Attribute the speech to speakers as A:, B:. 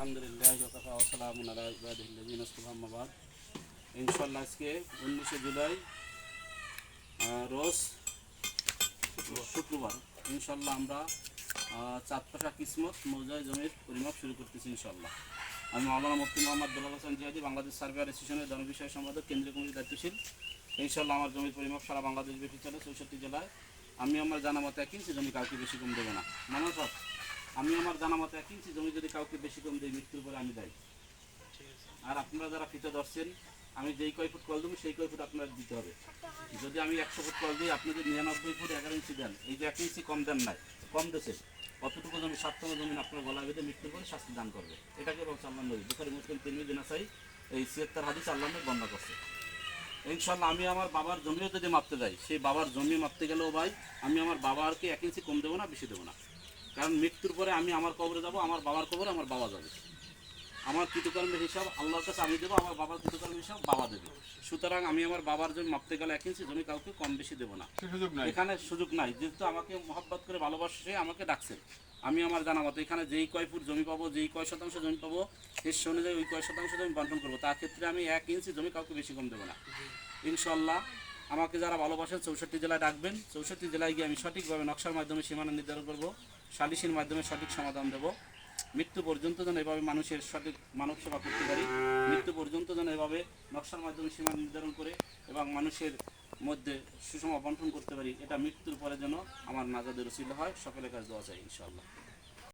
A: আলহামদুলিল্লাহ ওয়াকাফা ওয়া সালামুন আলা ইবাদিহিল্লাযিনা ইসতাফা আম্মা বাদ। ইনশাআল্লাহ আজকে 19শে জুলাই রোজ শুক্রবার ইনশাআল্লাহ আমরা চাঁদপাশা কিসমত মৌজায় জমির পরিমাপ শুরু করতেছি ইনশাআল্লাহ। আমি মাওলানা মুফতি মোহাম্মদ দুলাল হোসেন জিহাদি, বাংলাদেশ সার্ভে অ্যাসোসিয়েশনের জনবিষয় সম্পাদক, কেন্দ্রীয় কমিটির দায়িত্বশীল। ইনশাআল্লাহ আমার জমির পরিমাপ সারা বাংলাদেশ ব্যাপী চলে 64 জেলায়। আমি আমার জানা মতো 1 ইঞ্চি জমি কাউকে বেশি কম দেবো না। মানুষ আমি আমার জানা মতো 1 ইঞ্চি জমি যদি কাউকে বেশি কম দিই, মৃত্যুর পরে আমি দেয়। আর আপনারা যারা ফিতে ধরছেন, আমি যেই কয় ফুট কল দেবো সেই কয় ফুট আপনার দিতে হবে। যদি আমি 100 ফুট কল দিই, আপনি যদি 99 ফুট 11 ইঞ্চি দেন, এই যে 1 ইঞ্চি কম দেন নাই, কম দেশে অতটুকু জমি 7তম জমি আপনার গলা বেঁধে মৃত্যুর পরে শাস্তি দান করবে। এটাকে বলছে আল্লাহ নবী, বুখারী মুসলিম তিরমিজি নাসাই এই 76 হাদিস আল্লাহ নবী বর্ণনা করছে। ইনশাআল্লাহ আমি আমার বাবার জমিও যদি মাপতে যাই, সেই বাবার জমি মাপতে গেলেও ভাই আমি আমার বাবাকে 1 ইঞ্চি কম দেবো না, বেশি দেবো না। কারণ মৃত্যুর পরে আমি আমার কবরে যাব, আমার বাবার কবরে আমার বাবা যাবে। আমার কৃতকর্মের হিসাব আল্লাহর কাছে আমি দেবো, আমার বাবার কৃতকর্মের হিসাব বাবা দেবে। সুতরাং আমি আমার বাবার জমি মাপতে গেলে 1 ইঞ্চি জমি কাউকে কম বেশি দেবো না, এখানে সুযোগ নাই। যেহেতু আমাকে মহব্বত করে ভালোবাসে আমাকে ডাকছে, আমি আমার জানা মতো এখানে যেই কয় ফুট জমি পাবো, যেই কয় শতাংশ জমি পাবো, সে অনুযায়ী ওই কয় শতাংশ জমি বন্টন করবো। তার ক্ষেত্রে আমি 1 ইঞ্চি জমি কাউকে বেশি কম দেবো না ইনশাআল্লাহ। আমাকে যারা ভালোবাসেন 64 জেলায় ডাকবেন। 64 জেলায় গিয়ে আমি সঠিকভাবে নকশার মাধ্যমে সীমানা নির্ধারণ করব, সালিসির মাধ্যমে সঠিক সমাধান দেব। মৃত্যু পর্যন্ত যেন এভাবে মানুষের সঠিক মানব সেবা করতে পারি, মৃত্যু পর্যন্ত যেন এভাবে নকশার মাধ্যমে সীমানা নির্ধারণ করে এবং মানুষের মধ্যে সুষম বন্টন করতে পারি। এটা মৃত্যুর পরে যেন আমার নাজাদের উসিলা হয়। সকলের কাছে দোয়া চাই ইনশাআল্লাহ।